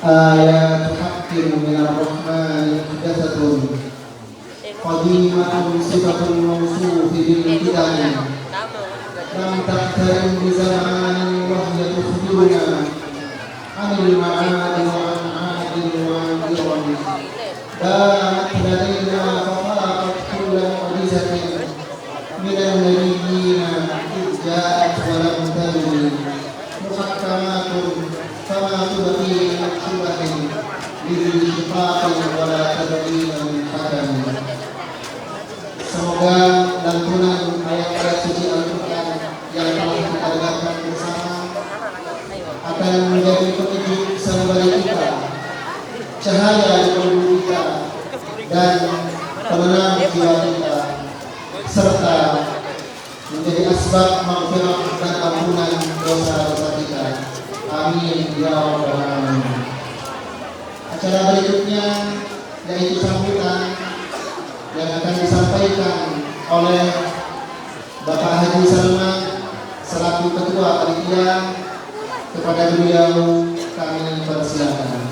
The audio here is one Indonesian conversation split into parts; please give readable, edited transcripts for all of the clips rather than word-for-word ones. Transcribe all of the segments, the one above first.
آيات حق من الرحمن محدثة قديمة صفة الموصوف بالابتداء لم تحترم بزمان وهي تخبرنا عن المعاد وعن عاد وعن إرم دامت لدينا ففاقت كل معجزة من النبيين إذ جاءت ولم تزل محكمات فما تبقي من شبه بالشفاء ولا تبغين من حكم. Semoga lantunan ayat-ayat suci Al-Quran yang telah kita dengarkan bersama akan menjadi petunjuk sanubari kita, cahaya di tubuh kita, dan pemenang jiwa kita, serta menjadi asbab maghfirah dan ampunan dosa-dosa kita. Amin ya rabbal alamin. Acara berikutnya yaitu sambutan yang akan disampaikan oleh Bapak Haji Salman selaku Ketua Panitia. Kepada beliau kami persilakan.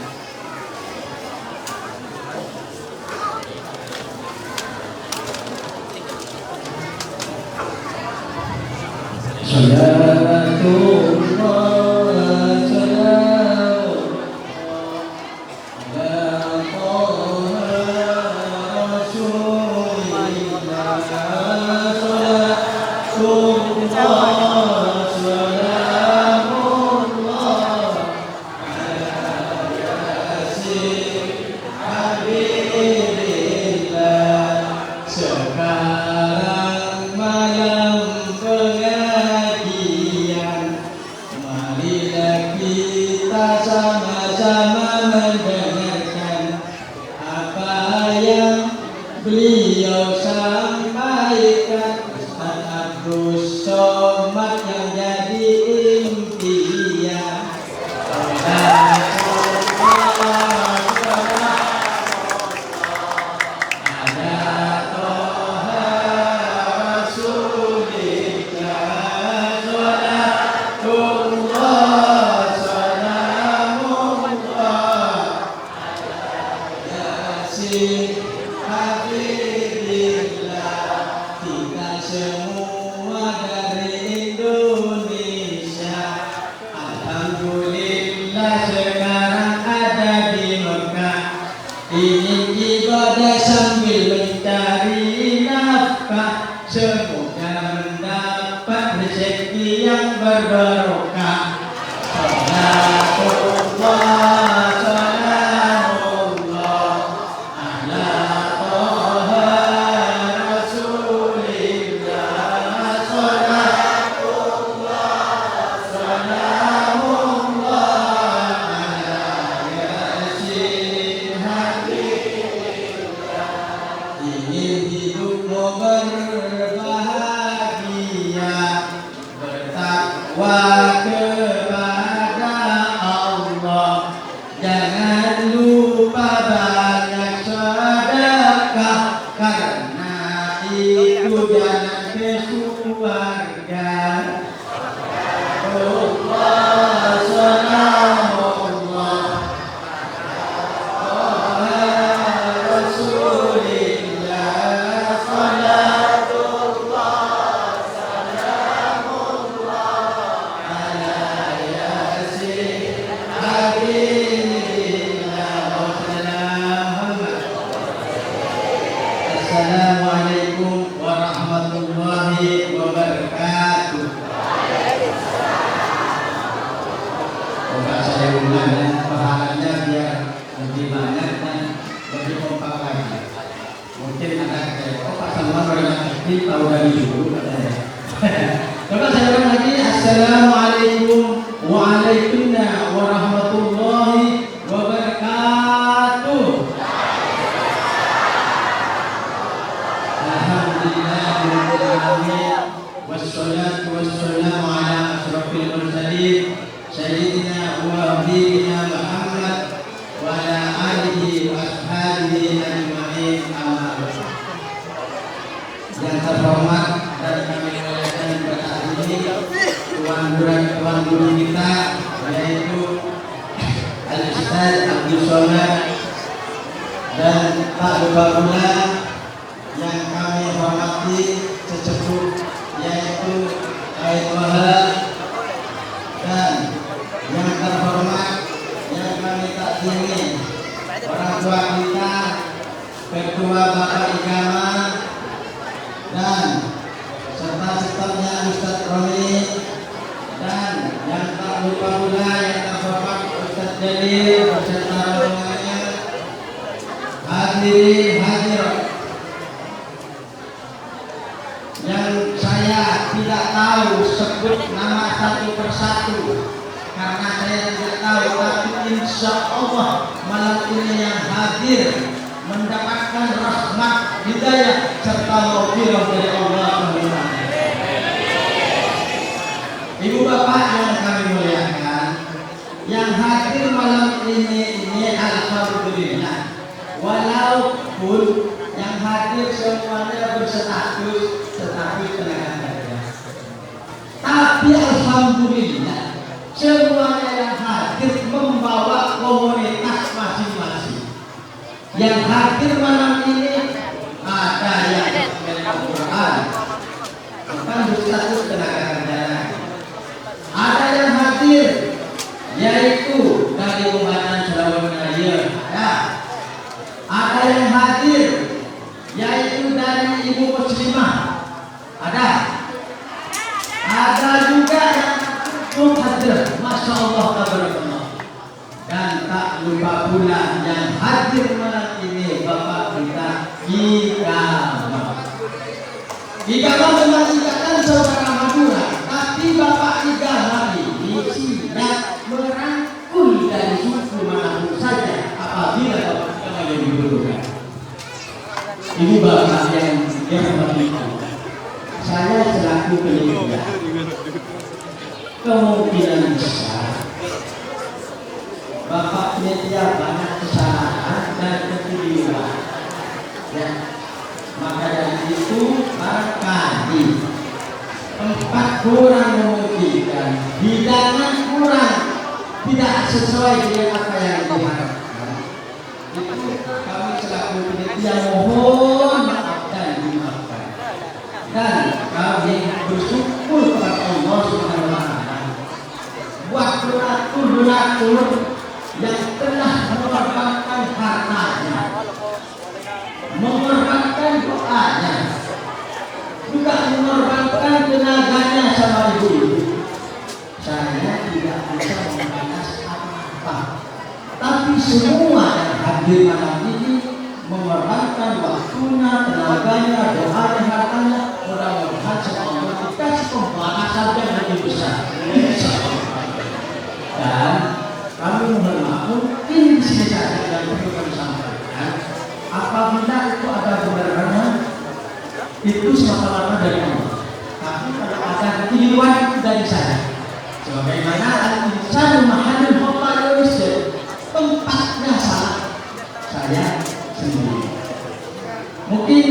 Beliau sampaikan Ustaz Abdus Somad yang jadi impian. Ingin ibadah sambil mencari nafkah, semoga mendapat rezeki yang berbarokah. Salatullah, salamullah ala Toha Rasulillah. Salatullah, salamullah ala Yasin. Ingin hidupmu berbahagia, bertakwa kepada Allah. Jangan lupa banyak sedekah, karena itu jalan ke surga. Allah, salamullah Assalamualaikum warahmatullahi wabarakatuh. Coba saya ulang ya, pahalanya biar lebih banyak dan lebih kompak lagi. Mungkin ada kayak, oh Pak Salman orang aktif tahu dari dulu katanya. Coba saya ulang lagi. Assalamualaikum warahmatullahi wabarakatuh. Alhamdulillahirrahmanirrahim. Wassalatu wassalamu ala asrafil mursalin Sayyidina wa habibina Muhammad wa ala alihi wa ashabihi ajma'in, amma ba'du. Yang terhormat dan kami muliakan pada hari ini tuan guru kita, yaitu Al-Ustaz Abdus Somad dan Pak Bupula, yang kami hormati sesepuh yaitu Ayatullah, dan yang terhormat yang kami takzimi orang tua kita, Ketua Bapak Igama, dan serta stafnya Ustaz Romi, dan yang tak lupa pula yang terhormat Ustaz Jalil beserta rombongannya, hadirin hadirat yang saya tidak tahu sebut nama satu persatu karena saya tidak tahu, tapi insya Allah malam ini yang hadir mendapatkan rahmat, hidayah serta maghfirah dari Allah Subhanahu. Ibu bapak yang kami muliakan, yang hadir malam ini alhamdulillah, walaupun yang hadir semuanya berstatus tenaga kerja, tapi alhamdulillah semuanya yang hadir membawa komunitas masing-masing. Yang hadir malam ini ada yang Al-Quran, bukan berstatus tenaga kerja. Ada yang hadir yaitu dari Umatan Surabaya, ada yang hadir yaitu dari ibu muslimah, ada juga yang hadir, masya Allah, tabarakallah. Dan tak lupa pula yang hadir malam ini bapak kita Igama memang ikatan saudara Madura, tapi bapak Igama ini siap merangkul dari suku manapun saja apabila bapak Igama yang dibutuhkan. Ini bapak yang berbicara. Saya selaku penyedia, kemungkinan besar bapak penyedia banyak kesalahan dan kekeliruan. Ya. Maka dari itu barangkali tempat kurang memungkinkan, hidangan kurang, tidak sesuai dengan apa yang diharapkan. Itu kami selaku panitia mohon maaf dan dimaafkan. Dan kami bersyukur kepada Allah Subhanahu wa Ta'ala buat donatur yang telah mengorbankan hartanya, mengorbankan doanya, juga mengorbankan tenaganya sama ibu. Saya tidak bisa membalas apa-apa, tapi semua yang hadir malam ini mengorbankan waktunya, tenaganya, doanya, hartanya. Mudah-mudahan semoga dikasih pembalasan yang lebih besar. Dan kami mohon maaf, mungkin di sini saja yang perlu kami sampaikan. Apabila itu ada benar-benar itu semata-mata dari Allah, tapi kalau ada kekeliruan dari saya, sebagaimana al-insanu mahallul khata Indonesia, tempatnya salah saya sendiri. Mungkin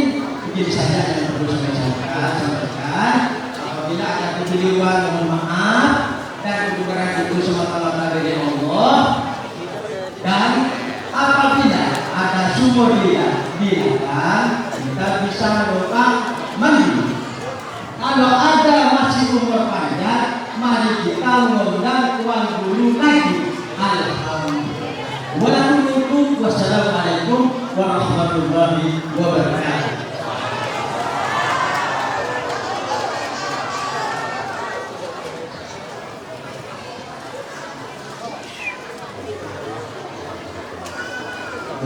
begini saja yang perlu saya sampaikan. Apabila ada kekeliruan, mohon maaf, dan kebenaran itu semata-mata dari Allah. Dan apabila ada sumur dia biarkan, kita bisa melakukan mandi. Kalau ada masih umur panjang, mari kita mengundang tuan guru lagi. Alhamdulillah. Wassalamualaikum warahmatullahi wabarakatuh.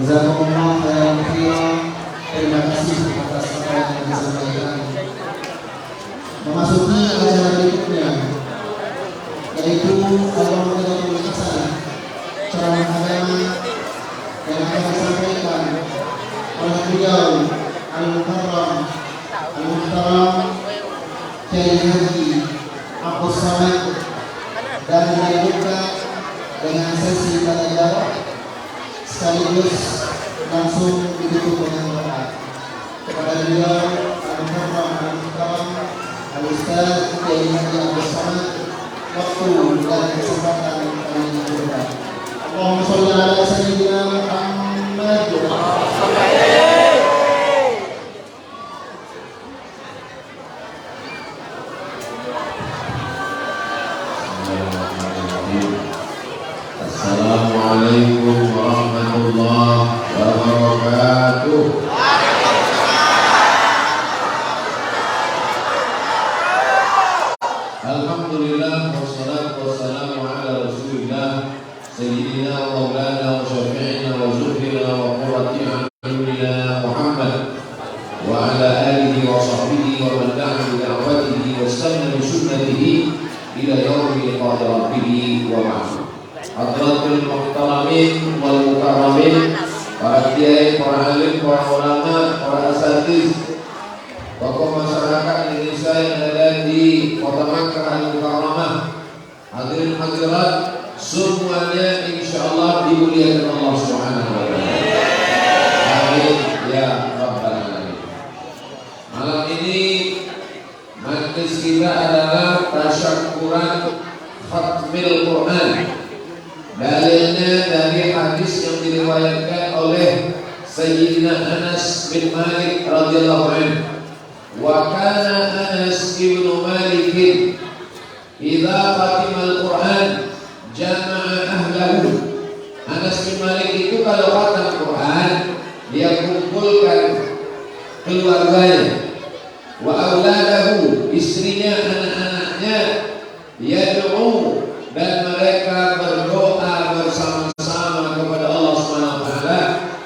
Jazakumullah khairan katsiran. Terima kasih atas apa yang disampaikan. Memasuki acara berikutnya, yaitu Al-Mu'adzatul Hasanah, ceramah agama yang akan disampaikan oleh beliau Al-Mukarram Al-Muhtaram Kiai Haji Abdus Samad, dan dilanjutkan dengan sesi tanya jawab sekaligus langsung ditutup dengan doa. Kepada beliau Al-Mukarram Al-Muhtaram Al-Ustaz Kiai Haji Abdus Samad, waktu dan kesempatan kami berikan. Allahumma sholli ala sayyidina Muhammad. Assalamualaikum warahmatullahi wabarakatuh. Alhamdulillah wassalatu wassalamu ala Rasulillah sayyidina wa maulana wa syafi'ina wa zuhrina wa qurrati a'yunina wa man da'a bi da'watihi wa istanna bi sunnatihi ila yaumil qiyamah wa ba'd. Hadratul muhtaramin wal mukarramin, para kiai, para alim, para ulama, para asatiz, tokoh masyarakat Indonesia yang ada di Kota Makkah Al-Mukarramah, hadirin hadirat semuanya insyaallah dimuliakan Allah Subhanahu wa taala. Amin ya rabbal alamin. Malam ini majlis kita adalah tasyakkuran khatmil Quran. Dalilnya dari hadis yang diriwayatkan oleh Sayyidina Anas bin Malik radhiyallahu anhu. Wa kana Anas bin Malik idza khatima al-Quran jama'a ahlahu. Anas bin Malik itu kalau khatam Quran dia kumpulkan keluarganya, wa auladahu, istrinya, anak-anaknya, yad'u, dan mereka berdoa bersama-sama kepada Allah Subhanahu wa taala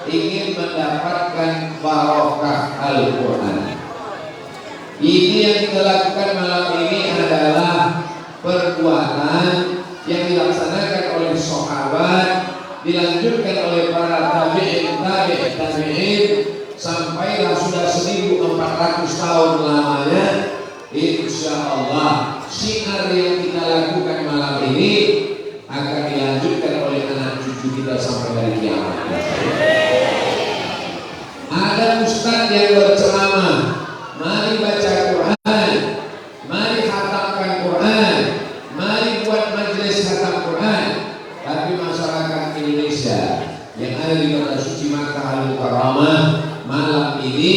ingin mendapatkan barokah Al-Quran. Ini yang kita lakukan malam ini adalah perbuatan yang dilaksanakan oleh sahabat, dilanjutkan oleh para tabi'in, sampailah sudah 1400 tahun lamanya. Insyaallah syiar yang kita lakukan malam ini akan dilanjutkan oleh anak cucu kita sampai hari kiamat. Ada ustaz yang berceramah, mari baca Quran, mari khatamkan Quran, mari buat majelis khatam Quran. Tapi masyarakat Indonesia yang ada di kota suci Makkah Al-Mukarramah malam ini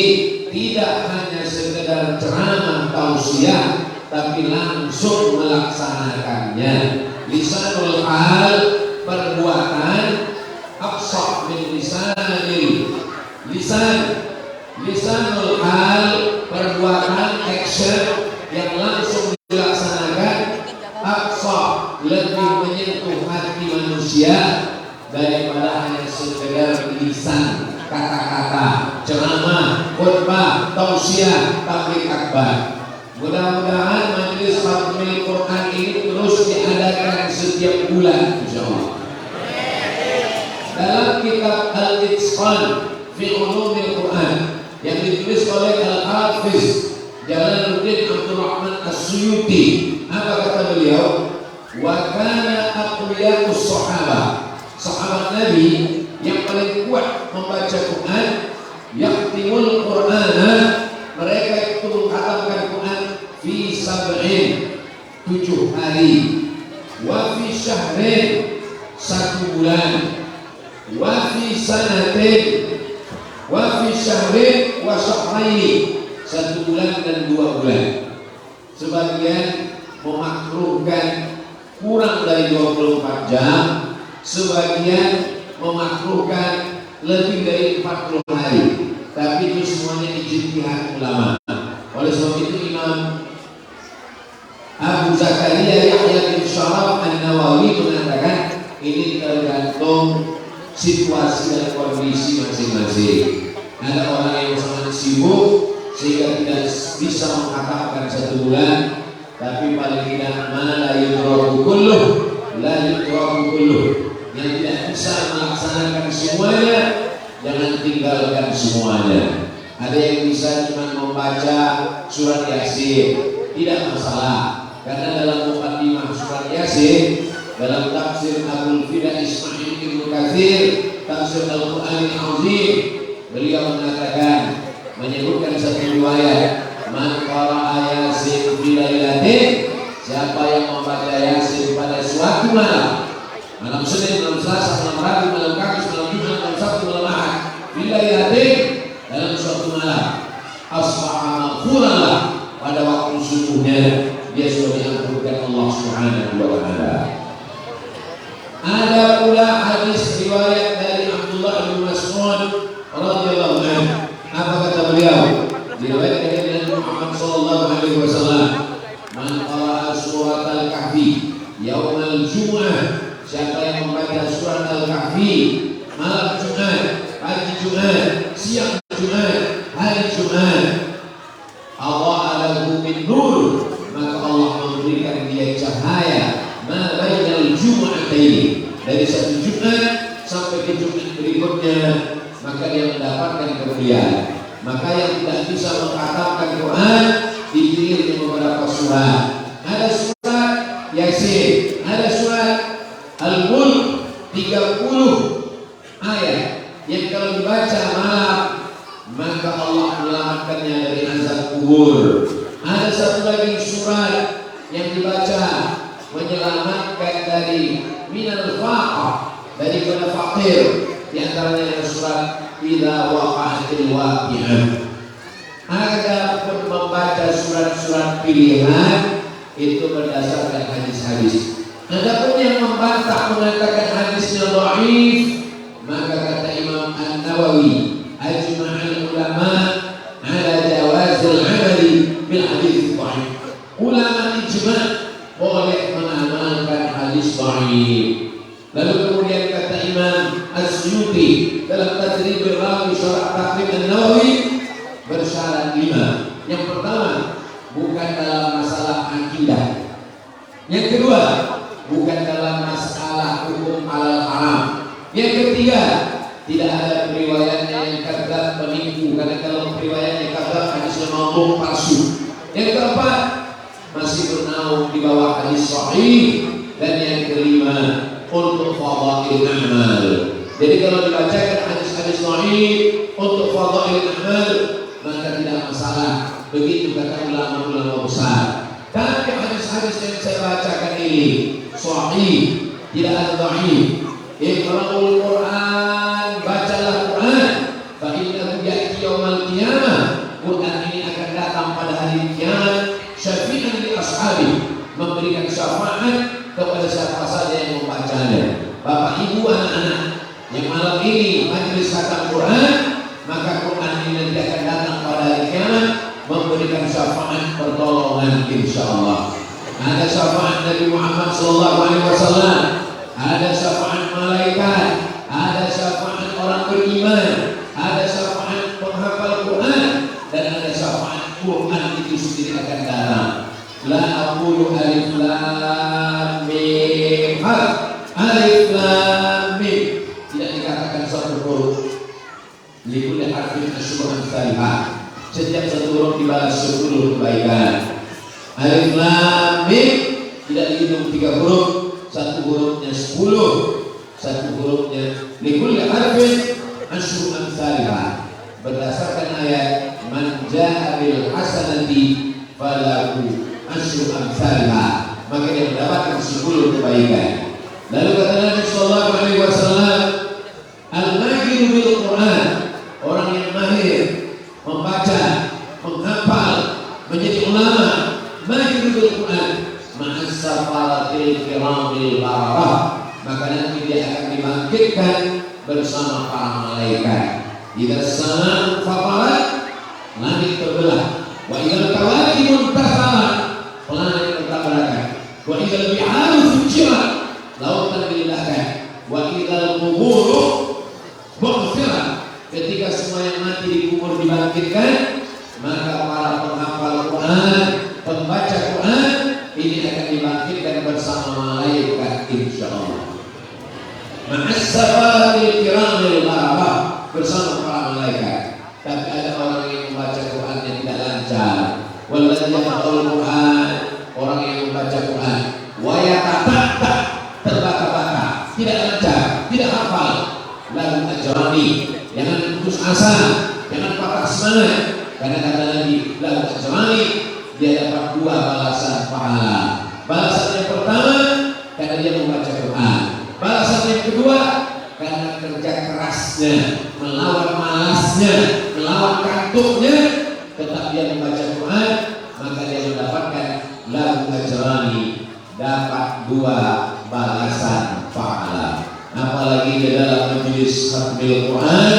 tidak hanya sekedar ceramah tausiah, tapi langsung melaksanakannya. Lisanul hal, perbuatan, absah min lisanul hal, perbuatan, action yang langsung dilaksanakan, absah, lebih menyentuh hati manusia daripada hanya sekedar lisan, kata-kata, ceramah, khutbah, tausiah, tabligh akbar. Mudah-mudahan majelis khatmil Quran ini terus diadakan setiap bulan insyaallah. Dalam kitab Al-Itqan fi Ulumil Quran yang ditulis oleh Al-Hafiz Jalaluddin Abdul Rahman As-Suyuti, apa kata beliau? Wa kana aqwiyus sahabah, sahabat Nabi yang paling kuat membaca Quran, yaqtimul Qur'ana, mereka itu menghatamkan Quran fi sab'in, 7 hari, wa fi syahrin, 1 bulan, wa fi sanatin, wa fi syahrin wa syahraini, 1 bulan dan 2 bulan. Sebagian memakruhkan kurang dari 24 jam, sebagian memakruhkan lebih dari 40 hari. Tapi itu semuanya ijtihad ulama. Oleh sebab itu Imam Abu Zakaria Yahya bin Syaraf An-Nawawi mengatakan ini tergantung situasi dan kondisi masing-masing. Ada orang yang sangat sibuk sehingga tidak bisa menghatamkan 1 bulan, tapi paling tidak la yudraku kulluh, yang tidak bisa melaksanakan semuanya, jangan tinggalkan semuanya. Ada yang bisa cuma membaca surat Yasin, tidak masalah, karena dalam muqaddimah surat Yasin, dalam tafsir Abdul Fida Ismail Ibnu Katsir, tafsir Al-Qur'an Al-Azim, beliau mengatakan, menyebutkan satu riwayat, man qara'a Yasin fi lailatin, siapa yang membaca Yasin pada suatu malam, malam Senin, malam Selasa, malam Rabu, malam Kamis, malam Jumat, malam Sabtu, malam Ahad, fi lailatin, dalam suatu malam, asbaha maghfuran, pada waktu subuhnya dia sudah diampunkan Allah Subhanahu wa taala. Ada pula hadis riwayat dari Abdullah bin Mas'ud radhiyallahu anhu. Apa kata beliau? Diriwayatkan dari Nabi Muhammad sallallahu alaihi wasallam, man qara'a surat al-Kahfi yaumal Jumu'ah, siapa yang membaca surat al-Kahfi malam Jumat, pagi Jumat, siang Jumat, hari Jumat, Allah lahu min nur, maka Allah memberikan dia cahaya ma bainal jumu'ataini, dari satu Jumat sampai ke Jumat berikutnya, maka dia mendapatkan kemuliaan. Maka yang tidak bisa mengkhatamkan Quran dikirim di beberapa surat. Ada surat Yasin, ada surat Al-Mulk, 30 ayat yang kalau dibaca malam maka Allah menyelamatkannya dari azab kubur. Ada satu lagi surat yang dibaca menyelamatkan dari minal faqr, dari kena fakir. Di antaranya adalah surat Idza waqa'atil waqi'ah. Ada pun membaca surat-surat pilihan itu berdasarkan hadis-hadis. Adapun yang membantah mengatakan hadisnya dhaif, maka kata Imam An-Nawawi, ajma'al ulama ala jawazil amali bil hadis dhaif. Ulama ijma' boleh mengamalkan hadis dhaif. Lalu kemudian kata Imam As-Suyuti dalam Tadribul Rawi Syarah Taqrib An-Nawawi bersyarat 5. Yang pertama, bukan dalam masalah akidah. Yang kedua, bukan dalam masalah hukum halal haram. Yang ketiga, tidak ada periwayatnya yang kadzab penipu, karena kalau periwayatnya kadzab hadisnya maudhu palsu. Yang keempat, masih bernaung di bawah hadis sahih. Dan yang kelima, untuk fadhail amal. Jadi kalau dibacakan hadis-hadis sahih untuk fadhail amal, maka tidak masalah. Begitu kata ulama-ulama besar. Tapi hadis-hadis yang saya bacakan ini sahih, tidak ada dhaif. Iqra'ul Quran, bacalah Quran. Fa innahu ya'ti yaumal qiyamah. Quran ini akan datang pada hari kiamat, syafi'an li ashabi, memberikan syafaat kepada siapa saja yang membacanya. Bapak Ibu anak-anak yang malam ini majelis khatam Quran, maka Quran ini nanti akan datang pada hari kiamat memberikan syafaat pertolongan insyaallah. Ada syafaat Nabi Muhammad SAW, ada syafaat malaikat, ada syafaat orang beriman, ada syafaat penghafal Quran, dan ada syafaat Quran itu sendiri akan datang. La aqulu alif lam mim harf, alif lam mim tidak dikatakan satu huruf. Likulli harfin asyru amsalha, setiap satu huruf dibalas 10 kebaikan. Alif lam mim tidak dihitung 3 huruf, satu hurufnya 10, satu hurufnya likulli harfin asyru amsalha, berdasarkan ayat man jaa bil hasanati falahu asyru amsalha, maka dia mendapatkan 10 kebaikan. Lalu kata Nabi sallallahu alaihi wasallam, al-mahir bil Quran, orang yang mahir membaca, menghafal, menjadi ulama, mahir bil Quran, ma'as safaratil kiramil bararah, maka nanti dia akan dibangkitkan bersama para malaikat. Idza sama fatarat, langit terbelah. Wa idzal kawakib intasarat, planet bertabrakan. Wa idzal bi'aru fujirat, lautan dilindahkan. Wa idzal quburu bu'thirat, ketika semua yang mati dikubur dibangkitkan, maka para penghafal Quran, pembaca Quran ini akan dibangkitkan bersama malaikat insyaallah. Ma'as-safaratil kiramil bararah, bersama para malaikat. Tapi ada orang yang membaca Quran yang tidak lancar. Walladzina yaqra'ul Quran, orang yang membaca Quran wa yatatatta, terbata-bata, tidak lancar, tidak hafal. Lahu ajrani, jangan putus asa, jangan patah semangat, karena kata Nabi lahu ajrani, dia dapat 2 balasan pahala. Balasan yang pertama karena dia membaca Quran. Balasan yang kedua karena kerja kerasnya, melawan malasnya, melawan kantuknya, tetap dia membaca Quran, maka dia mendapatkan lahu ajrani, dapat 2 balasan pahala. Apalagi di dalam majelis khatmil Quran,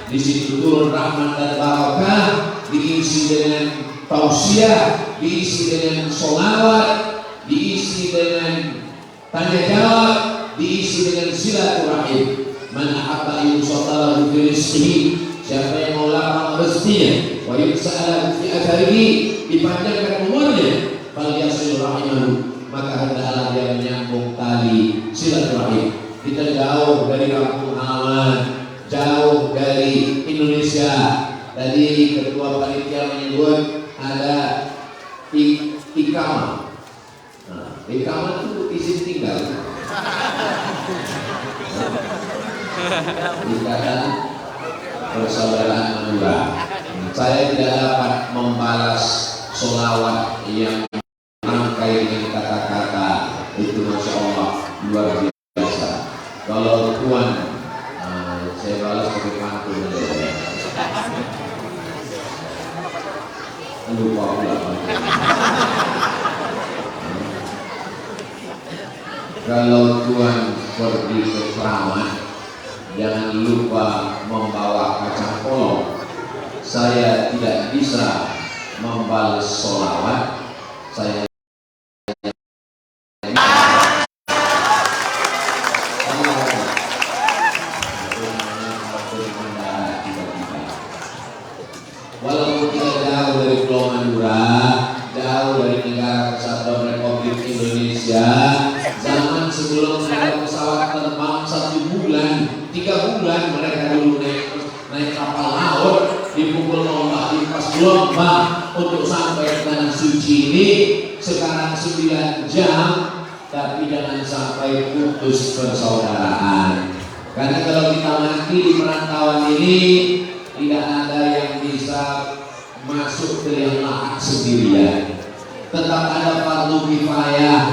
di situ turun rahmat dan barakah, diisi dengan tausiah, diisi dengan sholawat, diisi dengan tanya jawab, diisi dengan silaturahim. Man ahabba yusatalahu fi rizqihi, siapa yang mau lapang rezekinya, wa yus'alahu fi atharihi, dipanjangkan umurnya, falyasil rahimahu, maka hendaklah dia menyambung tali silaturahim. Kita jauh dari kampung halaman, jauh dari Indonesia. Tadi ketua panitia menyebut ada ikamah. Nah, ikamah itu izin tinggal. Ikatan persaudaraan Madura. Saya tidak dapat membalas sholawat yang rangkai dengan kata-kata itu, masya Allah luar biasa. Kalau Tuhan, saya balas pakai pantun. Lupa pula. Kalau Tuhan pergi ke Keramat, jangan lupa membawa kacang polong. Saya tidak bisa membalas sholawat. Saya walaupun kita jauh dari Pulau Madura, jauh dari negara kesatuan Republik Indonesia, zaman sebelum ada pesawat terbang 1 bulan, 3 bulan mereka dulu naik kapal laut, dipukul ombak, dipas gelombang untuk sampai ke tanah suci ini. Sekarang 9 jam, tapi jangan sampai putus persaudaraan. Karena kalau kita mati di perantauan ini, tidak ada yang bisa masuk ke yang lahat sendirian. Tetap ada fardu kifayah,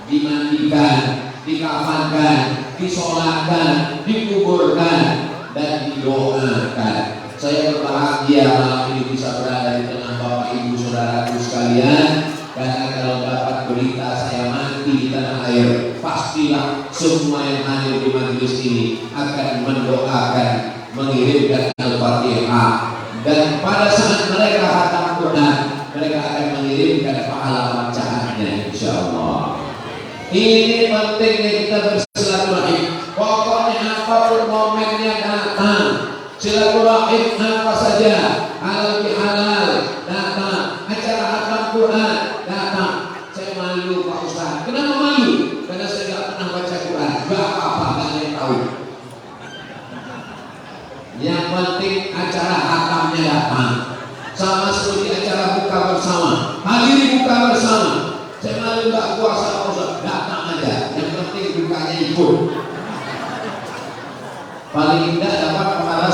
dimandikan, dikafankan, disolatkan, dikuburkan, dan didoakan. Saya berbahagia malam ini bisa berada di tengah Bapak Ibu Saudaraku sekalian, karena kalau dapat berita saya mati di tanah air, pastilah semua yang hadir di majelis ini akan mendoakan, mengirimkan Al-Fatihah, dan pada saat mereka khatam Quran, mereka akan mengirimkan pahala bacaannya, insyaallah. Ini pentingnya kita bersilaturahim. Pokoknya apapun momennya datang, silaturahim apa saja, halal bihalal datang, acara khatam Quran datang. Saya malu Pak Ustaz. Kenapa malu? Karena saya tidak pernah baca Quran. Gak apa-apa, gak ada yang tahu. Yang penting acara khatamnya datang. Sama seperti acara buka bersama, hadiri buka bersama. Saya malu gak puasa Pak Ustaz, datang aja. Yang penting bukanya ikut. Paling tidak dapat pahala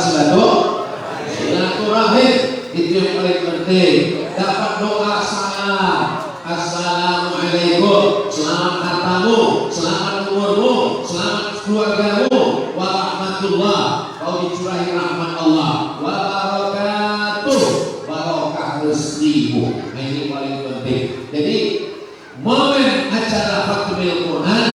silaturahim, itu yang paling penting. Dapat doa salam, assalamualaikum, selamat khatamu, selamat umurmu, selamat keluargamu, wa rahmatullah, kau dicurahi rahmat Allah, wa barakatuh, barokah rezekimu. Ini paling penting. Jadi momen acara khatamul Quran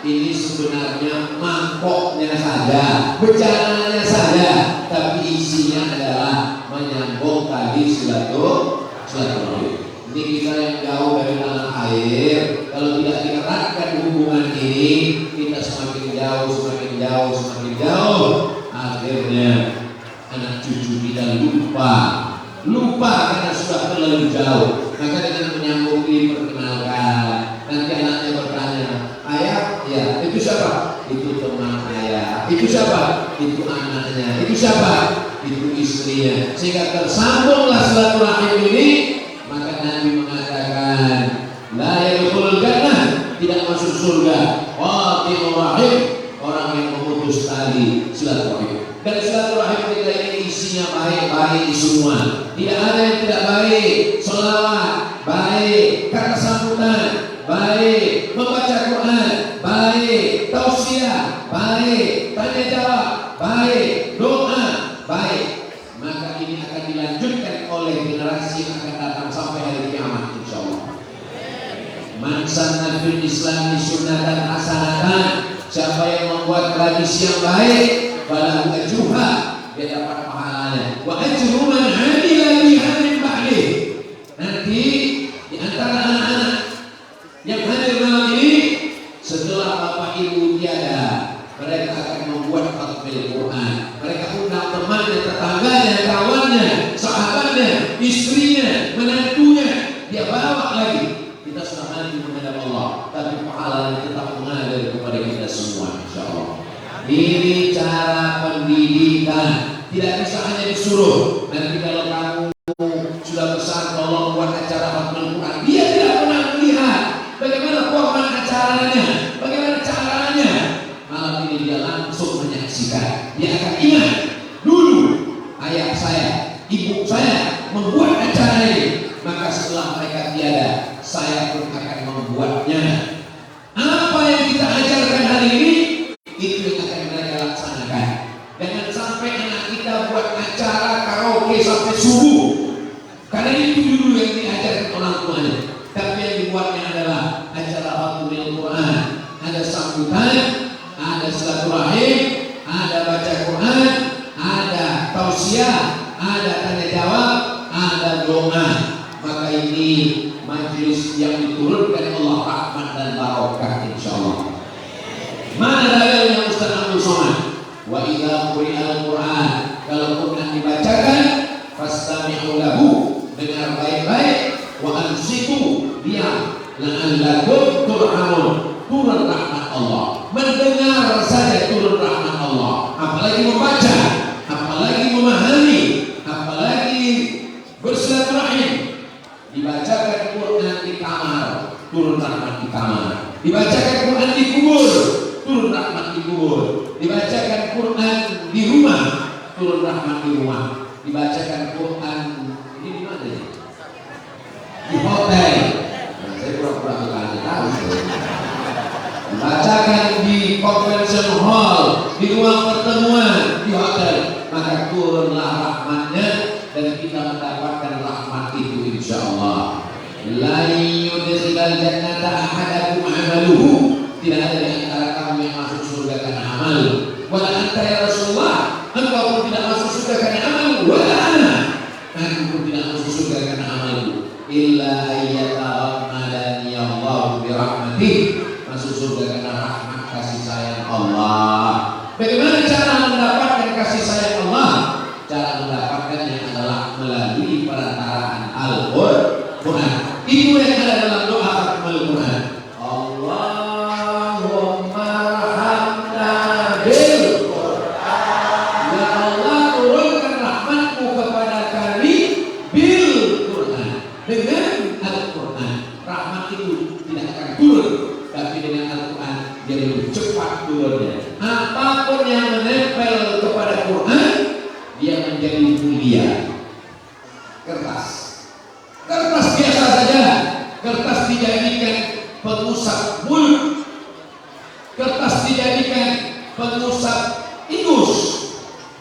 ini sebenarnya mangkoknya saja, becananya saja, tapi isinya adalah menyambung tadi silaturahim. Ini kita yang jauh dari tanah air, kalau tidak dieratkan hubungan ini, kita semakin jauh, akhirnya anak cucu kita lupa karena sudah terlalu jauh. Maka dengan menyambung ini perkenalkan, nanti anaknya bertanya, ayah, ya itu siapa? Itu teman ayah. Itu siapa? Itu anaknya. Itu siapa? Itu istrinya. Sehingga tersambunglah silaturahim ini. Maka Nabi mengatakan, la yadkhulul jannah, tidak masuk surga qatimur rahim, orang yang memutus tali silaturahim. Dan silaturahim kita ini isinya baik-baik semua. Tidak ada yang tidak baik. Sholawat baik, kata sambutan baik, membaca Quran baik, tausiah baik, tanya jawab baik, doa baik. Maka ini akan dilanjutkan oleh generasi yang akan datang sampai hari kiamat, insyaallah. Man sanna fil Islami sunnatan hasanatan, siapa yang membuat tradisi yang baik, falahu ajruha, dia dapat pahalanya. Wa ajru man 'amila biha min ba'di. Nanti di antara anak-anak yang hadir malam ini, setelah bapak ibu tiada, mereka akan membuat khatamul Quran. Mereka undang temannya, tetangganya, kawannya, sahabatnya, istrinya, menantunya, Tidak bisa hanya disuruh. Nanti kalau kamu sudah besar tolong buat acara khatmul Quran, dia tidak pernah melihat bagaimana format acaranya, bagaimana caranya. Malam ini dia langsung menyaksikan. Dia akan ingat dulu ayah saya, ibu saya membuat acara ini, maka setelah mereka tiada, saya pun akan membuatnya. Apa yang kita ajarkan hari ini, itu yang akan mereka laksanakan. Jangan sampai anak kita buat acara karaoke sampai subuh, karena itu dulu yang diajarkan orang tuanya. Tapi yang dibuatnya adalah acara khatmul Quran, ada sambutan, ada silaturahim, ada baca Quran, ada tausiah, ada tanya jawab, ada doa. Maka ini majelis yang diturunkan Allah rahmat dan barokah insyaallah. Mana dalilnya Ustaz Abdul Somad? Wa idza quri'al Quran, kalau Quran dibacakan, fastami'u lahu, dengar baik-baik, wa ansitu, diam, la'allakum turhamun, turun rahmat Allah. Mendengar saja turun rahmat Allah, apalagi membaca, apalagi memahami, apalagi bersilaturahim. Dibacakan Quran di kamar, turun rahmat di kamar. Dibacakan Quran di kubur, turun rahmat di kubur. Dibacakan Quran di rumah, turun rahmat di rumah. Dibacakan Quran ini di mana ya? Di hotel. Nah, saya pura-pura nggak tahu. Dibacakan di convention hall, di ruang pertemuan, di hotel, maka turunlah rahmatnya dan kita mendapatkan rahmat itu insyaallah. La yudkhilal jannata ahadakum amaluhu, tidak ada di antara kamu yang masuk surga karena amal. Wala anta ya Rasulullah, engkau pun tidak masuk surga karena amal. Wala ana, aku pun tidak masuk surga karena amalku. Illa ayyatahammadani Allah bi rahmatih, masuk surga karena rahmat kasih sayang Allah. Bagaimana cara mendapatkan kasih sayang Allah? Cara mendapatkannya adalah melalui perantaraan Al-Quran. Itu yang ada dalam doa khatmul Quran. Allahumma rahamna bil Quran. Ya Allah, turunkan rahmatmu kepada kami bil Quran. Dengan Al-Quran, rahmat itu tidak akan turun, tapi dengan Al-Quran dia lebih cepat turunnya. Apapun yang menempel kepada Quran, dia menjadi mulia. Kertas biasa saja, kertas dijadikan pengusap mulut, kertas dijadikan pengusap ingus,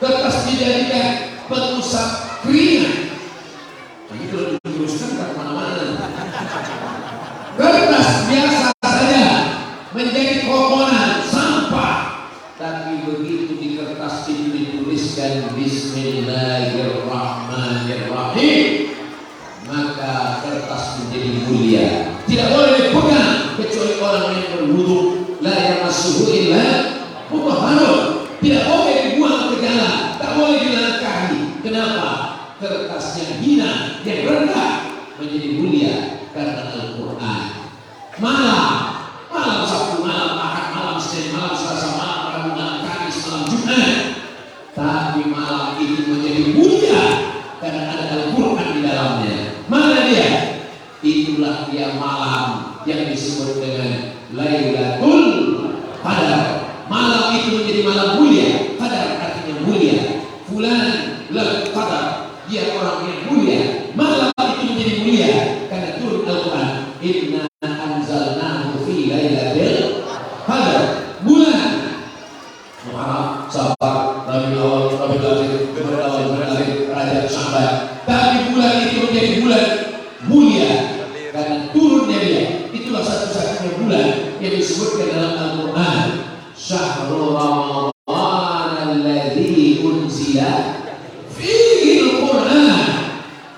kertas dijadikan pengusap keringat. Nah, itu lebih teruskan ke mana-mana. Kertas biasa saja menjadi kotoran sampah, tapi begitu di kertas itu dituliskan Bismillahirrahmanirrahim, maka kertas menjadi mulia. Tidak boleh dipegang kecuali orang yang berwudu. La yamassuhu illa mutahharun. Tidak boleh dibuang ke jalan, tak boleh dilangkahi. Kenapa? Kertasnya hina, yang rendah menjadi mulia karena Al-Quran. Malam Sabtu, malam Ahad, malam Senin, malam Selasa, malam Rabu, malam Kamis, malam Jumat. Tapi malam itu menjadi mulia karena ada Al-Quran di dalamnya. Mana dia? Itulah dia malam yang disebut dengan Lailatul Qadar. Malam itu menjadi malam mulia. Qadar artinya mulia. Fulan Lailatul Qadar, dia orang yang mulia. Malam itu menjadi mulia karena turun Al-Quran. Inna anzalnahu fi Lailatul Qadar. Bulan Muharram, Safar, Rabiul Awal, Rabiul Akhir, Rajab, Sya'ban. Tapi bulan itu menjadi bulan mulia karena turunnya dia. Itulah satu-satunya bulan yang disebutkan dalam Al-Quran, Syahrul Ramadan alladzi unzila fihi Al-Quran.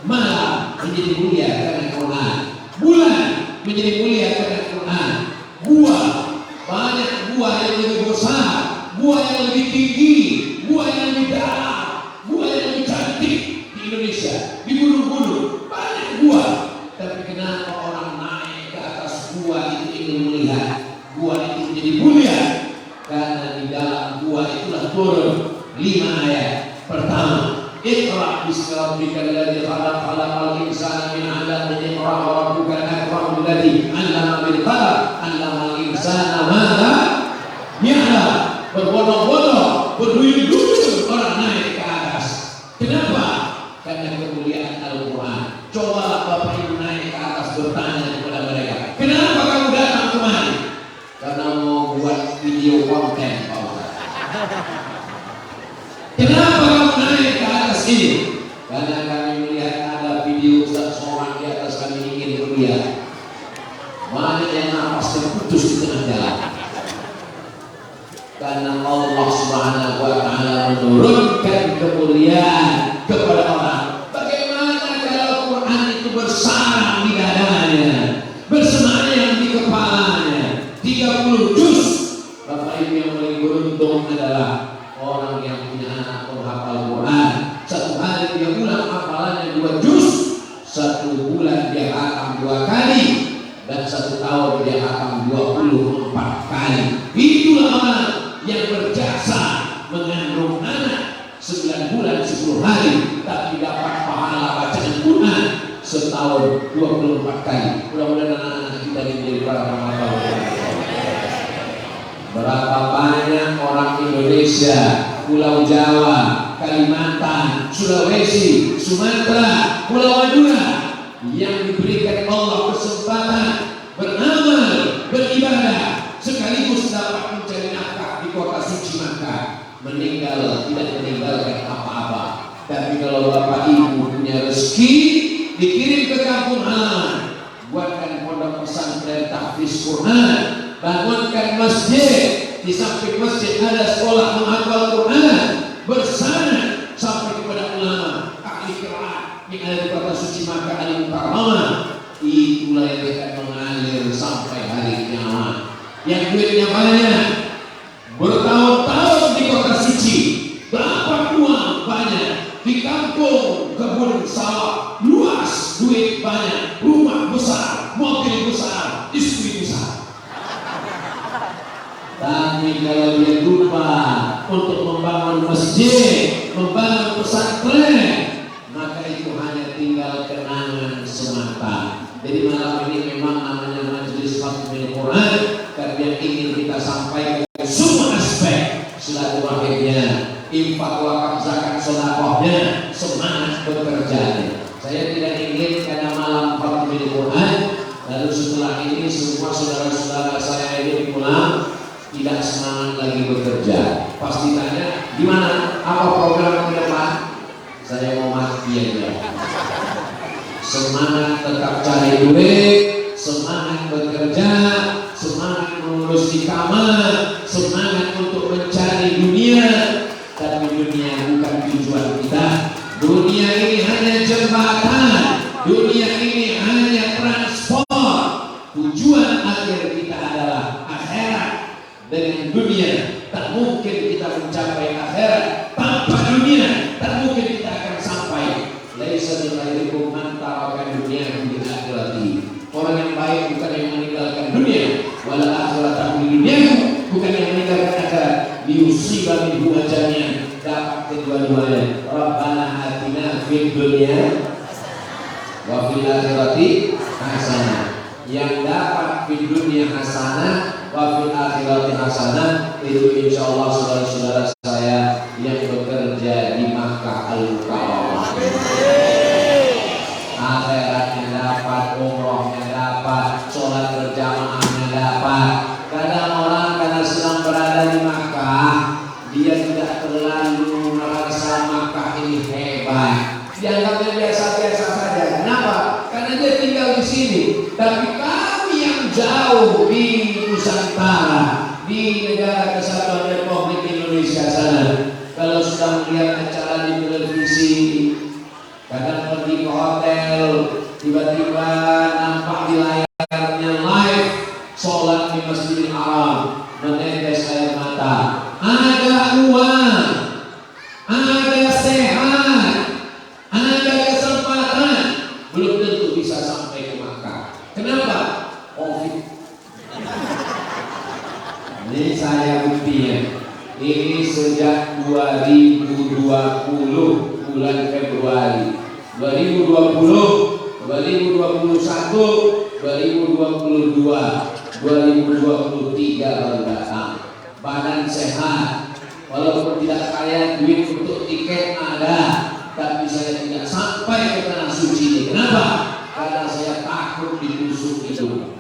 Malam menjadi mulia karena Quran, bulan menjadi mulia karena Quran. Buah, banyak buah yang lebih besar, buah yang lebih tinggi, buah yang lebih dalam, buah yang lebih cantik di Indonesia, di gunung-gunung banyak buah. Tapi kenapa orang naik ke atas buah itu ingin melihat buah itu menjadi mulia? Karena di dalam buah itulah turun 5 ayat. Pertama, rabbikal ladzi khalaqal insana min 'alaqin iqra wa rabbukal akramul ladzi 'allama bil qalam 'allamal insana ma lam ya'lam. Berbondong-bondong, berduyun-duyun orang naik ke atas. Kenapa? Karena kemuliaan Al-Quran. Coba Bapak Ibu naik ke atas bertanya kepada mereka, kenapa kamu datang kemari? Karena mau buat video konten, Pak Ustaz. Kenapa kamu naik ke atas ini? Karena kami melihat ada video Ustaz seorang di atas, kami ingin melihat. Banyak yang napas terputus di tengah jalan. Karena Allah Subhanahu wa Ta'ala menurunkan kemuliaan kepada orang. Bagaimana kalau Quran itu bersarang di dadanya, bersemayam di kepalanya, 30 juz. Bapak Ibu yang paling beruntung adalah orang yang punya anak penghafal Quran. Satu hari dia ulang hafalannya 2 juz, 1 bulan dia hatam 2 kali, dan 1 tahun dia hatam 24 kali. Itulah orang yang berjasa mengandung anak 9 bulan 10 hari, tapi dapat pahala bacaan Quran setahun 24 kali. Mudah-mudahan anak-anak kita menjadi para penghafal Quran. Berapa banyak orang Indonesia, Pulau Jawa, Kalimantan, Sulawesi, Sumatera, Pulau Madura yang diberikan Allah kesempatan beramal, beribadah, sekaligus dapat mencari nafkah di kota suci Makkah, meninggal tidak meninggalkan apa-apa. Tapi kalau Bapak Ibu punya rezeki, dikirim ke kampung halaman, buatkan pondok pesantren tahfiz Quran, bangunkan masjid, di samping masjid ada sekolah menghafal Quran, bersana sampai kepada ulama ahli qiraat yang ada di kota suci Makkah Al-Mukarramah. Itulah yang akan mengalir sampai hari kiamat. Yang duitnya banyak, bertahun-tahun di kota suci, dapat uang banyak, di kampung kebun sawah luas, duit banyak, rumah besar, mobil besar, istri besar. Tapi kalau dia lupa untuk membangun masjid, membangun pesantren, maka itu hanya tinggal kenangan semata. Jadi malam ini memang namanya majelis Fatmil Quran, karena yang ingin kita sampaikan semua aspek silaturahimnya, infak, wakaf, zakat, sedekahnya, semangat bekerjanya. Saya tidak ingin karena malam Fatmil Quran lalu setelah ini semua saudara-saudara saya ini pulang tidak semangat lagi bekerja. Pasti tanya, gimana? Apa program ke depan? Saya mau mati aja. Semangat tetap cari duit, semangat bekerja, semangat mengurus di kamar, semangat untuk mencari dunia. Tapi dunia bukan tujuan kita. Dunia ini hanya jembatan, dunia ini hanya transport. Tujuan akhir kita adalah akhirat. Dengan dunia tak mungkin kita mencapai akhirat. Tanpa dunia tak mungkin kita akan sampai. Laisa min khairikum man taraka dunya bi akhirati. Orang yang baik bukan yang meninggalkan dunia, wala akhirata bi dunya, bukan yang meninggalkan akhirat. Diusiba minhu ajanya, dapat kedua-duanya. Rabbana atina fid dunya wa fil akhirati hasanah. Yang dapat fid dunya hasanah wa fil akhirati hasanah, itu insyaallah saudara-saudara saya yang bekerja di Makkah Al-Mukarramah. Akhiratnya dapat, umrohnya dapat, sholat berjamaahnya dapat. Kadang orang karena sedang berada di Makkah, dia tidak terlalu merasa Makkah ini hebat. Dianggapnya biasa-biasa saja. Kenapa? Karena dia tinggal di sini. Tapi kami yang jauh di Nusantara, di negara kesatuan Republik Indonesia sana, kalau sudah melihat acara di televisi, kadang pergi ke hotel, tiba-tiba nampak di layarnya live sholat di Masjidil Haram, menetes air mata. Ada uang, ada sehat, ada kesempatan, belum tentu bisa sampai ke Makkah. Kenapa? Covid. Ini saya buktinya. Ini sejak 2020 bulan Februari 2020, 2021, 2022, 2023 baru datang. Badan sehat, walaupun tidak kaya, duit untuk tiket ada, tapi saya tidak sampai ke tanah suci ini. Kenapa? Karena saya takut ditusuk hidung.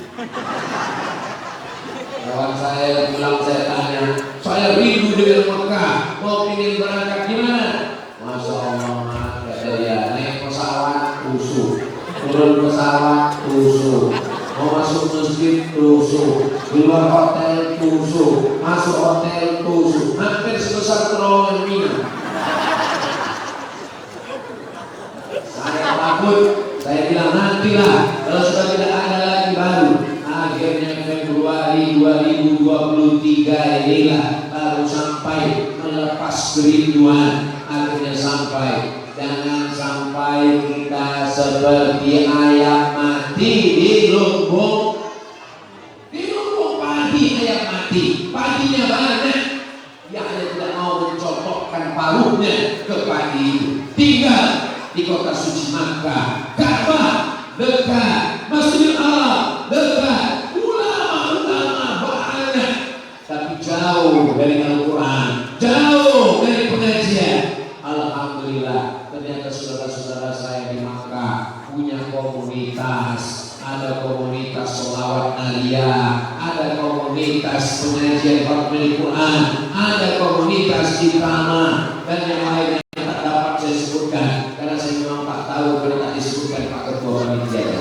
Kawan saya pulang, saya tanya, saya rindu dengan Mekah, mau ingin berangkat gimana? Masya Allah, kata dia, naik pesawat tusuk, turun pesawat tusuk, mau masuk masjid tusuk, keluar hotel tusuk, masuk hotel tusuk, hampir sebesar terowongan Mina. Saya takut, saya bilang nantilah, kalau sudah tidak ada lagi baru. Akhirnya Februari 2023 inilah baru sampai melepas kerinduan. Akhirnya sampai. Jangan sampai kita seperti ayam mati di lumbung. Di lumbung padi ayam mati, padinya banyak. Yang tidak mau mencocokkan paruhnya ke padi itu. Tinggal di kota suci Makkah, Ka'bah dekat, Masjidil Haram dekat, ulama-ulama banyak, tapi jauh dari Al-Quran, jauh dari pengajian. Alhamdulillah, ternyata saudara-saudara saya di Makkah punya komunitas, ada komunitas sholawat aliyah, ada komunitas pengajian Al Quran, ada komunitas iqamah, dan yang lainnya tak dapat saya sebutkan karena saya memang tak tahu kalau tak disebutkan Pak Ketua Panitia.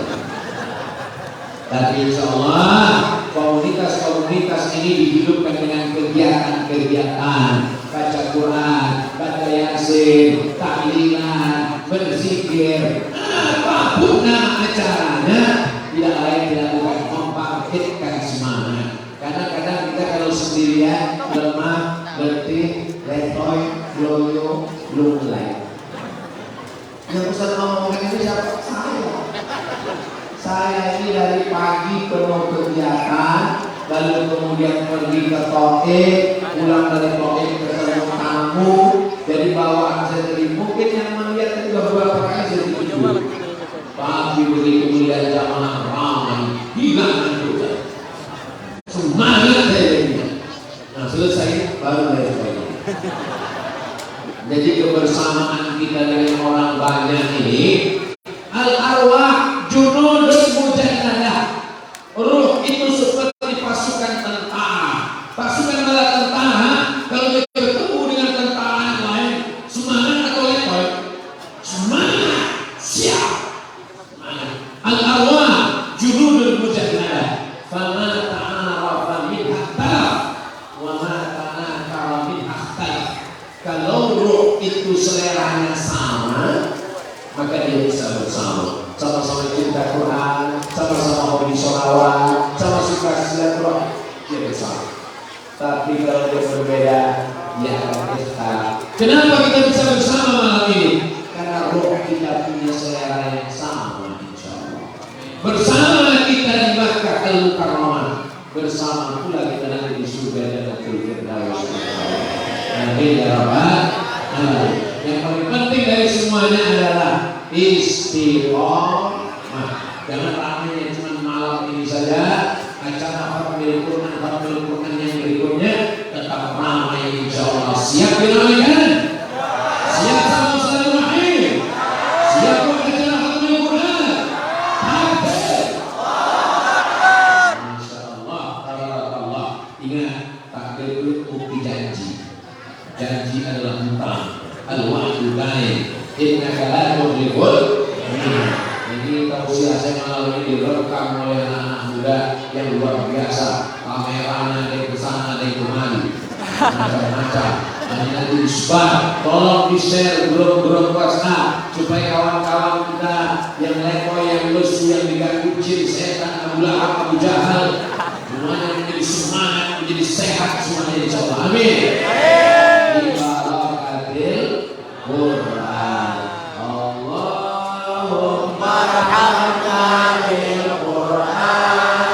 Tapi insya Allah komunitas-komunitas ini dihidupkan dengan kegiatan-kegiatan baca Quran, baca Yasin, tahlilan, berzikir, apapun nama acaranya, tidak lain tidak bukan membangkitkan semangat. Karena kadang kita kalau sendirian lemah, letih, letoy, loyo, belum mulai. Yang Ustaz ngomongin ini siapa? Saya ini dari pagi penuh kegiatan, lalu kemudian pergi ke Taif, pulang dari Taif ketemu tamu, jadi bawaan saya tadi mungkin yang melihat juga beberapa kali saya tidur. Pagi begitu melihat jamaah ramai, hilang juga. Semangat saya ini. Nah selesai baru dari Taif. Jadi kebersamaan kita dengan orang banyak ini, al-arwah junudun mujannadah. Ruh itu seperti pasukan tentara. Pasukan bala tentara, kalau dia bertemu dengan tentara yang lain, semangat atau lepoy? Semangat, siap. Semangat. Al-arwah junudun mujannadah. Fama ta'arafa min ikhtalaf wa ma tanakara min ikhtalaf. Kalau ruh itu seleranya sama, maka dia bisa bersama. Sama-sama cinta Quran, sama-sama hobi sholawat, sama suka silaturahmi, dia bersama. Tapi kalau dia berbeda, dia akan ikhtilaf. Kenapa kita bisa bersama malam ini? Karena ruh kita punya selera yang sama, insya Allah. Bersama kita di Makkah Al-Mukarramah, bersama pula kita nanti di surga Jannatul Firdaus. Amin ya rabbal alamin. Yang paling penting dari semuanya adalah istiqomah. Jangan ramai cuma malam ini saja. Acara Khatmil Quran yang berikutnya tetap ramai insya Allah. Siap dinamakan? Siap sama silaturahim? Siap buat acara Khatmil Quran? Masya Allah, tabarakallah. Ingat, takbir itu bukti janji. Janji adalah hutang. Al-wa'du baik. Innaka la tukhliful mi'ad. Ini tausiah saya malam ini direkam oleh anak-anak muda yang luar biasa. Kameranya dari kesana dari kemari, macam-macam. Nanti disebar, tolong di-share grup-grup WhatsApp supaya kawan-kawan kita yang lekoy, yang lusu, yang diganggu jin, setan, Abu Lahab, Abu Jahal, semuanya menjadi semangat, menjadi sehat semuanya insyaallah. Amin. Quran. Allahumma arhamna bil Quran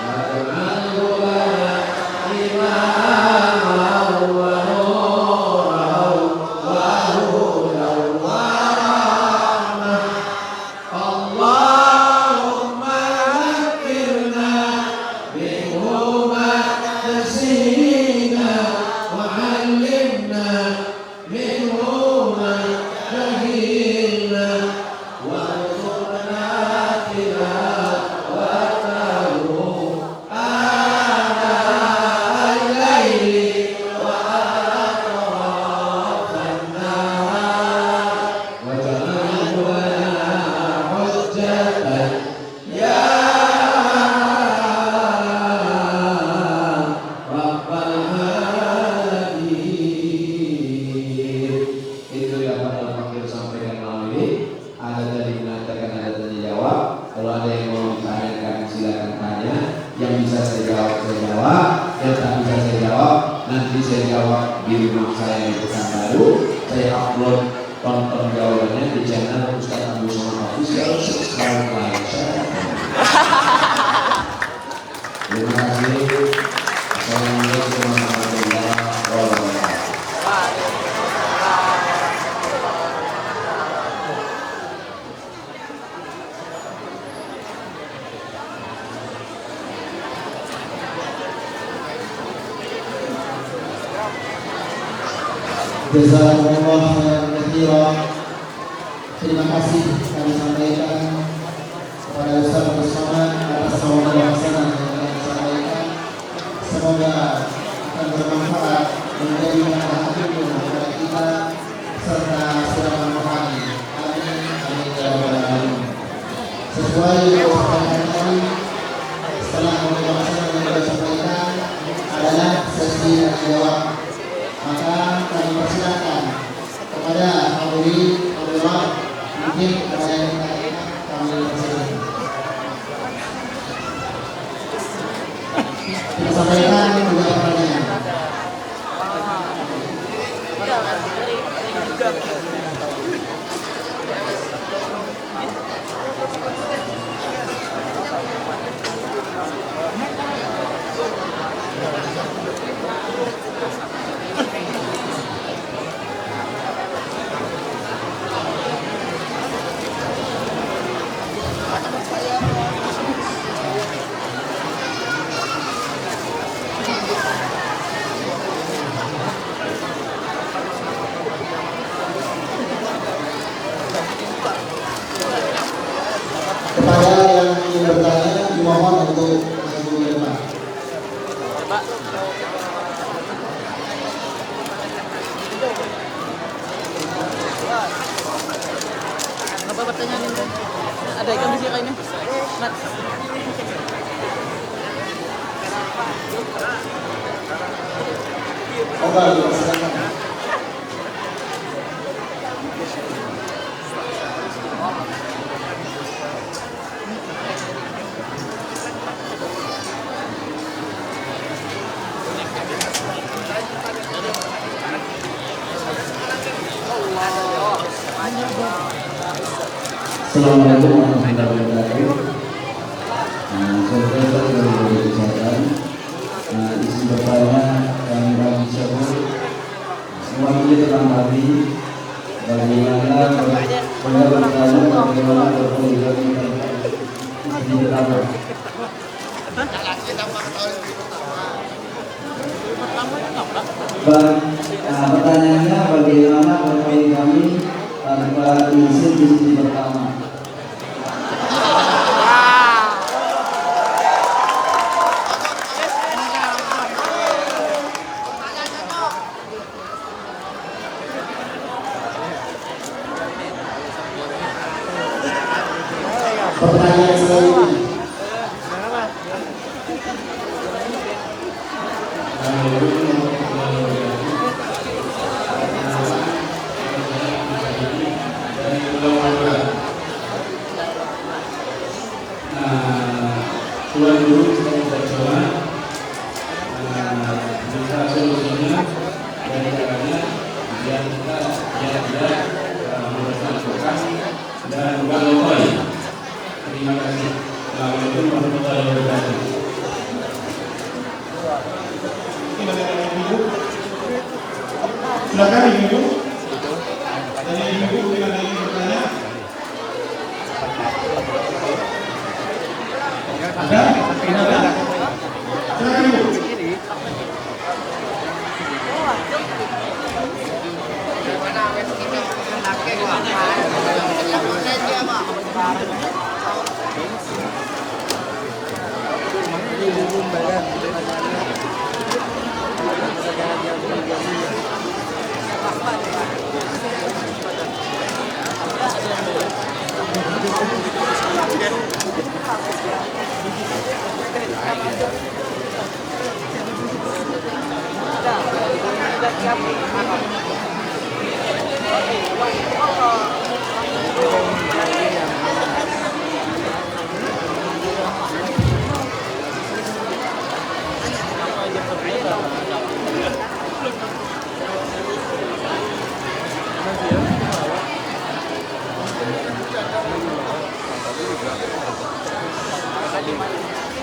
waj'alhu lana imaman wa nuran wa hudan wa rahmatan saya jawab. Yang tak bisa saya jawab, nanti saya jawab di rumah saya yang Pekanbaru. Saya upload tonton jawabannya di channel Ustaz Abu Somad Official. Subscribe, like, share. Terima kasih. Assalamualaikum warahmatullahi wabarakatuh. Jazakumullah khairan katsiran. Terima kasih kami sampaikan kepada Ustaz Abu Somad atas semua wacana yang telah disampaikan. Semoga akan bermanfaat menjadi manfaat kepada kita serta selama kami. Amin amin ya rabbal alamin. Sesuai yang disampaikan tadi, setelah wacana yang telah disampaikan adalah sesi tanya jawab. Maka kami persilakan kepada hadirin hadirat mungkin kepada yang bertanya kami persilakan. Kita sampaikan juga pertanyaan. Kepada yang ingin bertanya dimohon untuk maju ke depan. Apa pertanyaan ini? Ada ikan di sini ini. Mat. Silakan. Assalamualaikum warahmatullahi wabarakatuh. Saudara dari kesehatan, isi pertanyaan yang kami sebut mewakili tentang tadi bagaimana berpolitik di pertama. Pertanyaannya bagaimana bermain kami tanpa izin di sisi pertama. Pertanyaan selanjutnya. Tuan Guru saya bercoba bisa solusinya dan caranya biar kita biar melakukan dan berlomba. Terima kasih. Assalamualaikum warahmatullahi wabarakatuh. Silakan Ibu. Tanya Ibu dengan yang bertanya. Ada? Tidak ada? Silakan Ibu.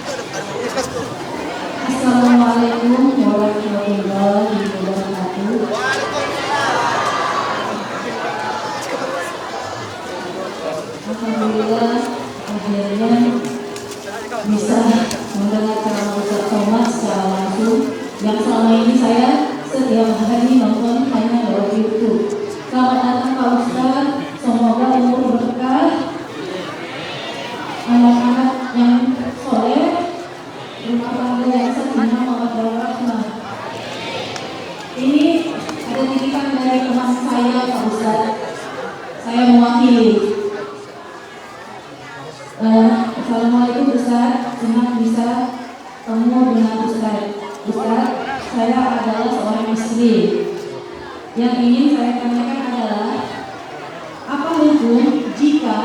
Assalamualaikum warahmatullahi wabarakatuh. Alhamdulillah akhirnya bisa mendengar ceramah Ustaz Somad secara langsung yang selama ini saya setiap hari nonton hanya lewat YouTube. Selamat datang Pak Ustaz, semoga umur berkah, anak-anak yang soleh, rumah tangga yang sakinah mawaddah warahmah. Ini ada titipan dari teman saya Pak Ustaz. Saya mewakili. Assalamualaikum Ustaz, senang bisa ketemu dengan Ustaz. Ustaz, saya adalah seorang istri. Yang ingin saya tanyakan adalah apa hukum jika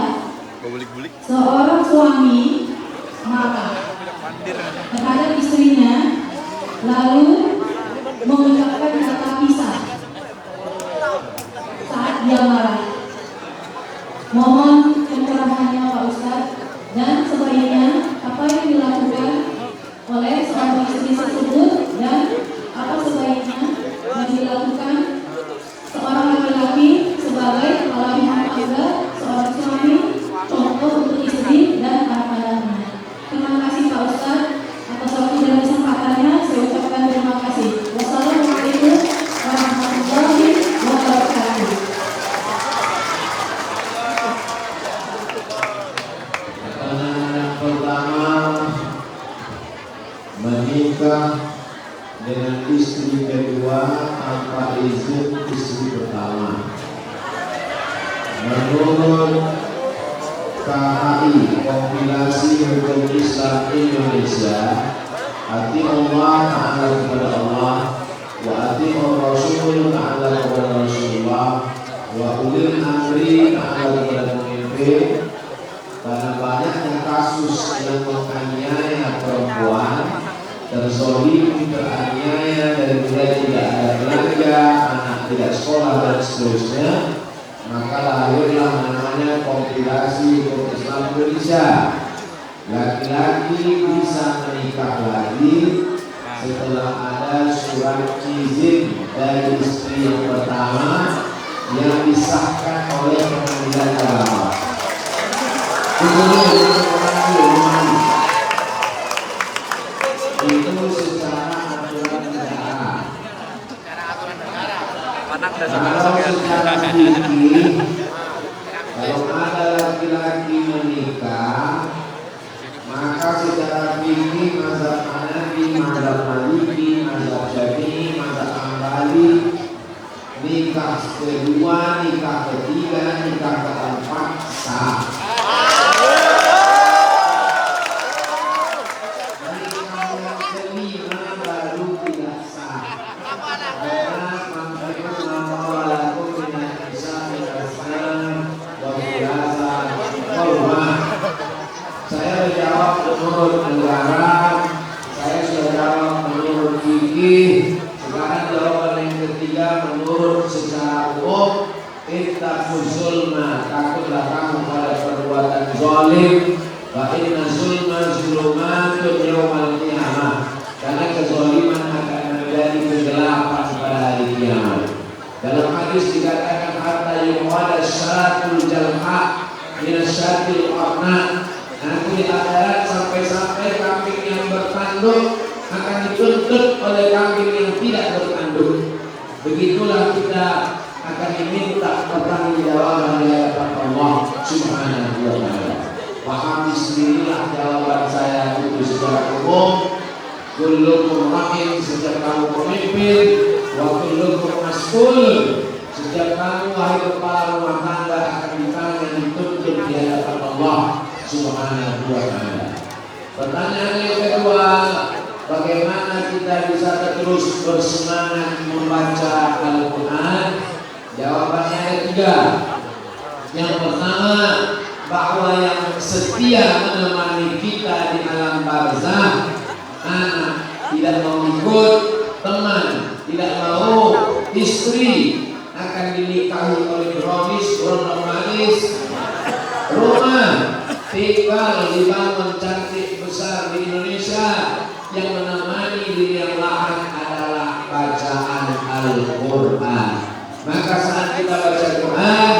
seorang suami marah terhadap istrinya lalu mengucapkan kata pisah saat dia marah? Mohon pencerahannya Pak Ustaz, dan sebaiknya apa yang dilakukan oleh seorang istri tersebut dan apa sebaiknya yang dilakukan seorang laki-laki sebagai kepala rumah tangga, seorang suami, contoh untuk istri dan anak-anaknya. Terima kasih Pak Ustaz atas waktu dan kesempatannya. Saya ucapkan terima kasih. Wassalamualaikum warahmatullahi wabarakatuh. Menikah dengan istri kedua tanpa izin istri pertama. Menurut KHI, Kompilasi Hukum Islam Indonesia, ati Allah ta'ala kepada Allah, wa ati Rasul ta'ala kepada Rasulullah, wa ulil amri ta'ala kepada pemimpin. Karena banyaknya kasus yang menganiaya perempuan, terzolimi, teraniaya, dan mulai tidak ada belanja, anak tidak sekolah dan seterusnya, maka lahirlah namanya Kompilasi Hukum Islam Indonesia. Laki-laki bisa menikah lagi setelah ada surat izin dari istri yang pertama yang disahkan oleh pengadilan agama. Itu secara aturan negara. Kalau secara fikih, kalau ada laki-laki menikah, maka secara fikih mazhab Hanafi, mazhab Maliki, mazhab Syafi'i, mazhab Hambali, nikah kedua, nikah ketiga, nikah keempat sah. Saya jawab menurut negara, saya sudah jawab menurut fikih. Sekarang jawaban yang ketiga menurut secara umum. Ittaqul zulma, takutlah kamu pada perbuatan zalim. Wa inna zulma zulumatun yaumal qiyamah. Karena kezaliman akan menjadi kegelapan pada hari kiamat. Dalam hadis dikatakan hatta yuqada syatul jalha min syatil qarna. Nanti di akhirat sampai-sampai kambing yang bertanduk akan dituntut oleh kambing yang tidak bertanduk. Begitulah kita akan diminta pertanggungjawaban di hadapan Allah Subhanahu wa taala. Pahami sendirilah jawaban saya itu secara umum. Kullukum ra'in, setiap kamu pemimpin, wa kullukum mas'ul, setiap kamu wahai kepala rumah tangga akan ditanya, dituntut di hadapan Allah Subhanahu wa taala. Pertanyaan yang kedua, bagaimana kita bisa terus bersemangat membaca Al-Quran? Jawabannya ada tiga. Yang pertama, bahwa yang setia menemani kita di alam barzah, anak tidak mau ikut, teman tidak mau, istri akan dinikahi oleh Romis, manis, rumah tinggal dibangun cantik besar di Indonesia, yang menemani di yang lain adalah bacaan Al-Quran. Maka saat kita baca Quran,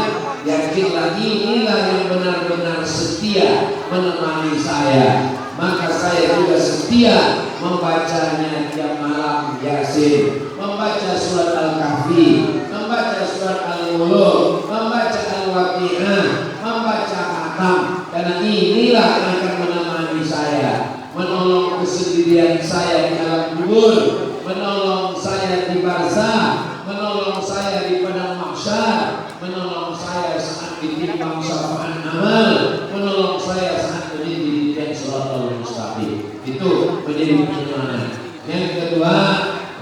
yakinlah inilah yang benar-benar setia menemani saya. Maka saya juga setia membacanya tiap malam, Yasin, membaca surat Al-Kahfi, membaca surat Al-Mulk, membaca Al-Waqi'ah, membaca Khatam. Karena inilah yang akan menemani saya, menolong kesendirian saya di alam kubur, menolong saya di barzah, menolong saya di padang mahsyar, menolong saya saat ditimbang syafa'an amal, menolong saya saat berdiri di shiratal mustaqim. Itu menjadi penyemangat. Yang kedua,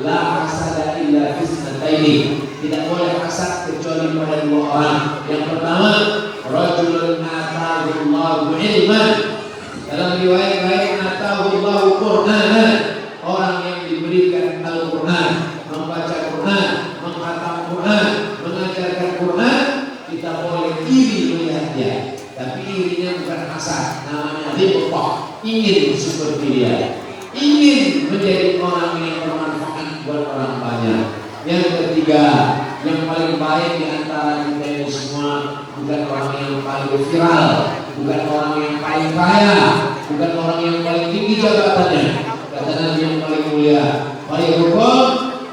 la hasada illa fisnataini. Tidak boleh hasad kecuali pada dua orang. Yang pertama, rajulun atahu Allahu ilman. Dalam riwayat lain, atahu Allahu Qur'anan. Orang yang diberikan Al-Quran, membaca Quran, menghatam Quran, mengajarkan Quran, kita boleh iri melihatnya. Tapi irinya bukan hasad, namanya ghibthah, ingin seperti dia, ingin menjadi orang yang bermanfaat buat orang banyak. Yang ketiga, yang paling baik di antara kita ini semua bukan orang yang paling viral, bukan orang yang paling kaya, bukan orang yang paling tinggi jabatannya. Kata Nabi yang paling mulia, paling hukum,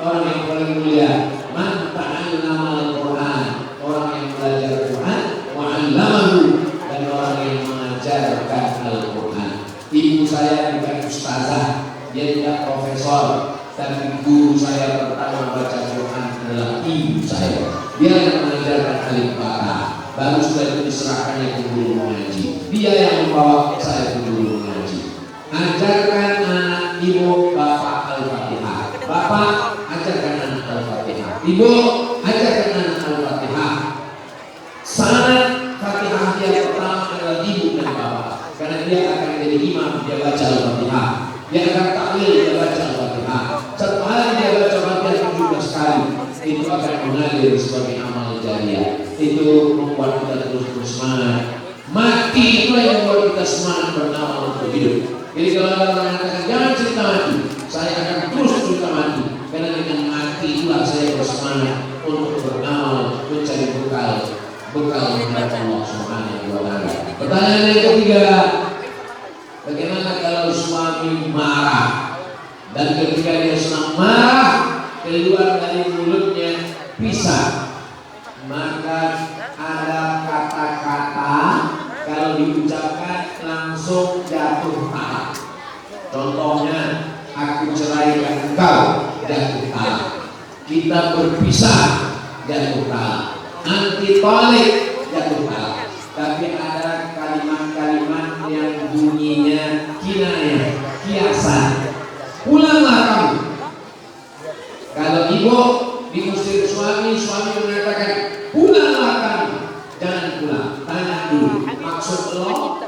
orang yang paling mulia, man ta'allama al-Quran, orang yang belajar Quran, wa 'allamahu, dan orang yang mengajarkan Al-Quran. Ibu saya bukan ustazah, dia tidak profesor, tapi guru saya pertama baca Quran adalah ibu saya. Dia yang mengajarkan alif bata, baru sudah itu diserahkannya ke guru mengaji. Dia yang membawa saya ke guru mengaji. Ajarkan anak ibu bapak Al-Fatihah, bapak ajarkan anak Al-Fatihah, ibu ajarkan anak Al-Fatihah. Sanad Fatihah dia pertama adalah ibu dan bapak, karena dia akan jadi imam, dia baca Al-Fatihah, dia akan tahlil, dia baca Al-Fatihah. Satu hari dia baca Fatihah 17 kali, itu akan mengalir sebagai amal jariah. Itu membuat kita terus semangat. Mati itulah yang membuat kita semangat beramal untuk hidup. Jadi kalau ada orang mengatakan jangan cerita mati, saya akan terus cerita mati, karena dengan mati itulah saya bersemangat untuk beramal, mencari bekal menghadap Allah Subhanahu wa Ta'ala. Pertanyaan yang ketiga, bagaimana kalau suami marah dan ketika dia sedang marah keluar dari mulutnya pisah, maka ada kata-kata kalau diucapkan langsung jatuh talak. Contohnya, aku ceraikan engkau, jatuh talak. Kita berpisah, jatuh talak. Anti tolik, jatuh talak. Tapi ada kalimat-kalimat yang bunyinya kinayah, kiasan. Pulanglah kamu. Kalau ibu diusir suami, suami mengatakan pulanglah kamu. Jangan pulang, tanya dulu maksud lo.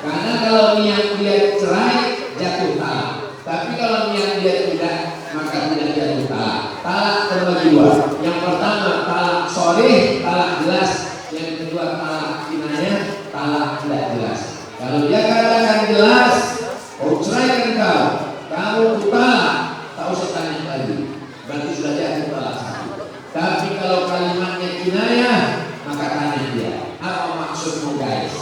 Karena kalau niat dia cerai jatuh talak, tapi kalau niat dia tidak, maka tidak jatuh talak. Talak terbagi dua. Yang pertama talak sharih, talak jelas. Yang kedua talak kinayah, talak tidak jelas. Kalau dia katakan jelas, oh ceraikan kau, kamu talak, tak usah tanya lagi, berarti sudah jatuh talak satu. Tapi kalau kalimatnya kinayah, maka tanya dia, apa maksudmu guys?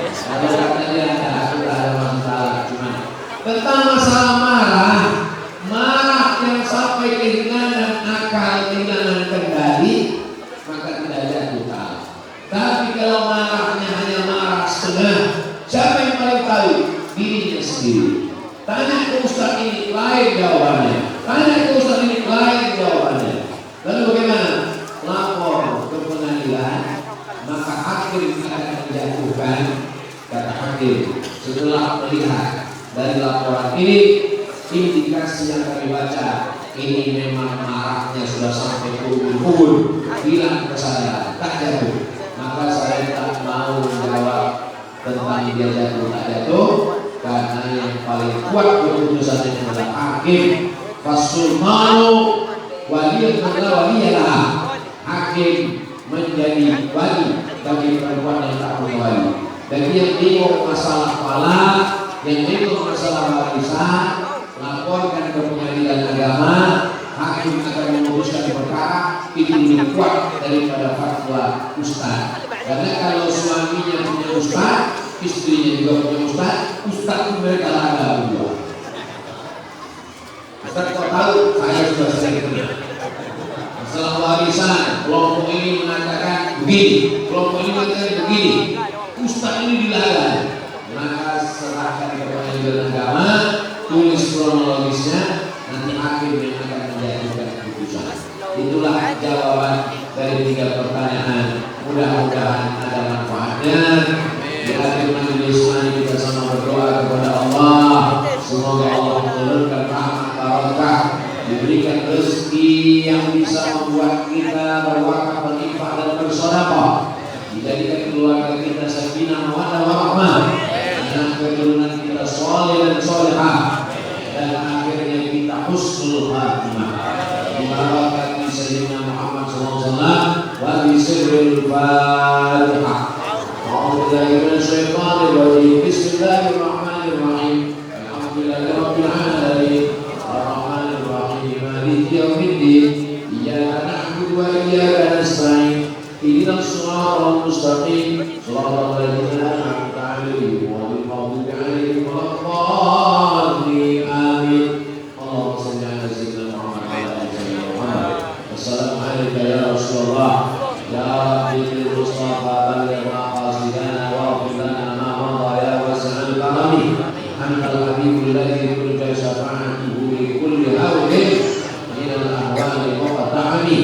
Kalau kata dia ada masalah, cuma tentang masalah marah yang sampai kehilangan akal, kehilangan kendali, maka tidak jatuh talak. Tapi kalau marahnya hanya marah setengah, siapa yang paling tahu? Dirinya sendiri. Tanya ke ustaz ini, lain jawabannya. Tanya ke ustaz ini, lain jawabannya. Lalu bagaimana? Lapor ke pengadilan, maka hakim akan menjatuhkan, kata hakim, setelah melihat dari laporan ini, indikasi yang kami baca, ini memang marahnya sudah sampai pukul, hilang kesadaran, tak jatuh. Maka saya tak mau menjawab tentang dia jatuh tak jatuh, karena yang paling kuat keputusan itu adalah hakim. Fasul waliyul waliyalah, hakim menjadi wali bagi perempuan yang tak punya wali. Bagi yang bingung masalah falak, yang bingung masalah warisan, laporkan ke pengadilan agama. Hakim akan memutuskan perkara itu lebih kuat daripada fatwa ustaz. Karena kalau suaminya punya ustaz, istrinya juga punya ustaz, ustaz itu mereka ada berdua. Ustaz kau tahu, saya sudah sering dengar. Masalah warisan, kelompok ini mengatakan begini, kelompok ini mengatakan begini. Ustaz ini dilarang. Maka serahkan kepada pengadilan agama, tulis kronologisnya, nanti hakim yang akan menjatuhkan keputusan. Itulah jawaban dari 3 pertanyaan. Mudah-mudahan ada manfaatnya. Di akhir majelis ini kita sama berdoa kepada Allah. Semoga Allah menurunkan rahmat barakah, diberikan rezeki yang bisa membuat kita berwakaf, berinfak dan bersedekah. Dijadikan keluarga kita sakinah mawaddah warahmah, dan keturunan kita saleh dan salihah, dan akhirnya kita husnul khatimah. Bibarakati Sayyidina Muhammad SAW wa bisirril Fatihah. A'udzubillahi minasyaitonir rajim. Bismillahirrahmanirrahim. Alhamdulillahirabbil alamin. Arrahmanir rahim. Maliki yaumiddin. Iyyaka na'budu wa iyyaka nasta'in. Ihdinas siratal mustaqim. Shiratal ladzina an'amta 'alaihim ghairil maghdubi 'alaihim waladdallin. Amin. Allahumma shalli 'ala sayyidina Muhammad wa 'ala ali sayyidina Muhammad. Wassalamualaikum ya Rasulullah. Ya Rabbil Mustafa balligh maqasidana wa ighfir lana ma madha ya wasi'al karami. Antal habibul ladzi turja syafa'atuhu li kulli hawlin min al-ahwali wa ta'ami.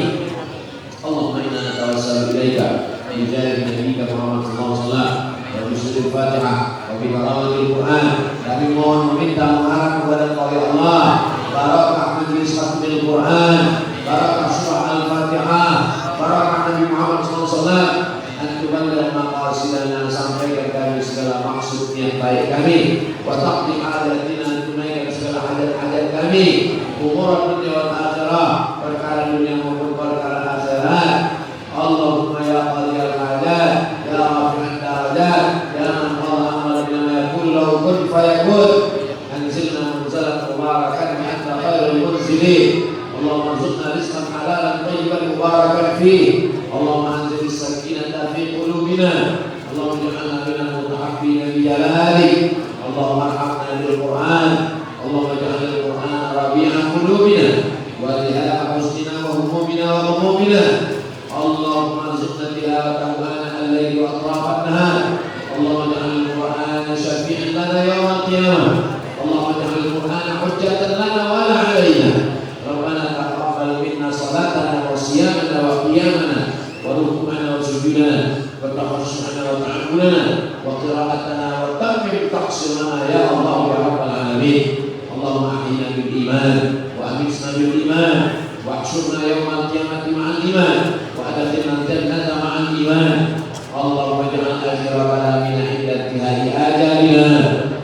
Allahumma inna natawassalu ilaika bi jahi nabiyyika Muhammad sallallahu alaihi wasallam wa bi sirril Fatihah wa bi barakatil Quran. Kami mohon meminta mengharap kepada Engkau ya Allah, barakah majlis khatmil Quran, barakah surah Al-Fatihah, barakah Nabi Muhammad SAW, antuban dan maqasidana, sampaikan kami segala maksud yang baik kami, wa taqdi hadatina, tunaikan segala hajat-hajat kami, umur dunia wal akhirah, perkara dunia maupun perkara akhirat. Allahumma ya qadiyal hajat, ya rafi'an darajat, ya man qala amran bima yakul lahu kun fayakun, anzilna munzalan mubarakan bi anta khairul munzilin. Allahumma rzuqna rizqan halalan thayyiban mubarakan fihi. Allahumma anzil as-sakinata fi qulubina. Allahumma ij'alna minal mutahabbina bi jalalik. Allahumma arhamna bil Qur'an. Allahumma ij'al al-Qur'ana rabi'a qulubina wa dhiha'a husnina wa humumina wa ghamumina. Allahumma rzuqna tilawatahu ana al-layli wa atrafan nahar. Allahumma ij'al al-Qur'ana syafi'an lana yawm al-qiyamah. Allahumma ij'al al-Qur'ana hujjatan lana wa la 'alaina. Rabbana taqabbal minna salatana wa siyamana wa qiyamana wa ruku'ana wa sujudana wa takhashu'ana wa ta'ammulana wa qira'atana wa tammim taqsirana ya Allah ya rabbal alamin. Allahumma ahyina bil iman wa amitna bil iman wa ahsyurna yawmal qiyamati ma'al iman wa adkhilna al-jannata ma'al iman. Allahumma ij'al akhira kalamina 'inda intihai ajalina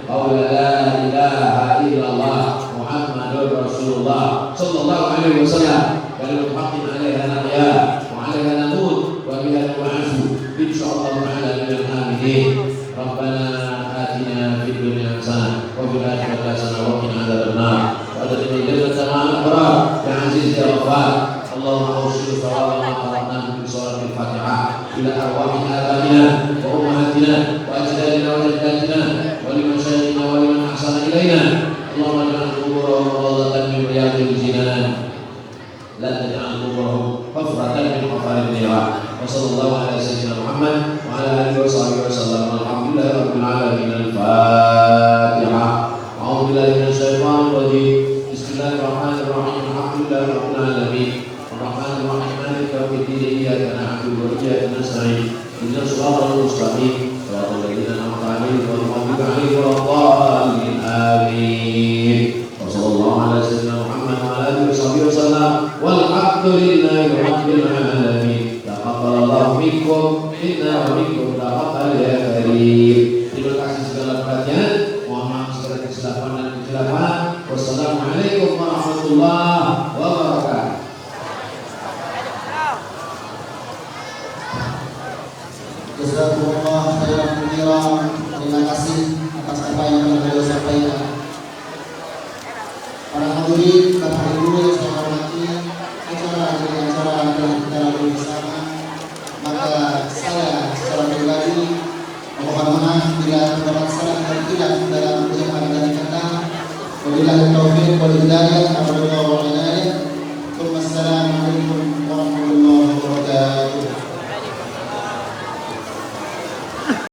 qawla la ilaha illallah Muhammadur Rasulullah sallallahu alaihi wasallam. Kalimatu haqqin 'alaiha nahya wa 'alaiha namut wa biha nub'atsu insyaallah ta'ala minal aminin. Rabbana atina fid dunya hasanah wa fil akhirati hasanah wa qina adzabannar wa adkhilna jannata ma'al abrar ya aziz ya ghaffar. Allahumma awsil thawaba ma qara'nahu fi suratil Fatihah ila arwahi aba'ina wa ummahatina wa ajdadina wa jaddatina wa liman syahiqina wa liman ahsana ilaina. Allahumma ij'al quburahum rawdatan min riyadil jinan la taj'al quburahum hufratan min hufarin nar. Wa sallallahu ala sayyidina Muhammad wa ala alihi wa sahbihi wa sallam. Alhamdulillahi rabbil alamin. Al-Fatihah. A'udzu billahi minasyaitonir rajim. Bismillahirrahmanirrahim. Alhamdulillahi rabbil alamin. Ar-Rahmanir Rahim. Maliki yaumiddin. Iyyaka na'budu wa iyyaka nasta'in. Ihdinas siratal mustaqim. Shiratal ladzina an'amta 'alaihim ghairil maghdubi 'alaihim waladdallin. Amin. Wa sallallahu ala sayyidina Muhammad wa ala alihi wa sahbihi wa sallam. Walhamdulillahi rabbil alamin. Taqabbalallahu minkum inna wa minkum taqabbal ya karim. Terima kasih segala perhatian. Mohon maaf segala kesilapan dan kecelakaan. Wassalamualaikum warahmatullahi wabarakatuh. Terima kasih atas apa yang telah beliau sampaikan. Para hadirin, Bapak Ibu yang saya hormati, acara telah kita lalui bersama. Maka saya secara pribadi mohon maaf bila terdapat salah dan tidak dalam ucapan dan kata. Wabillahi taufiq wal hidayah.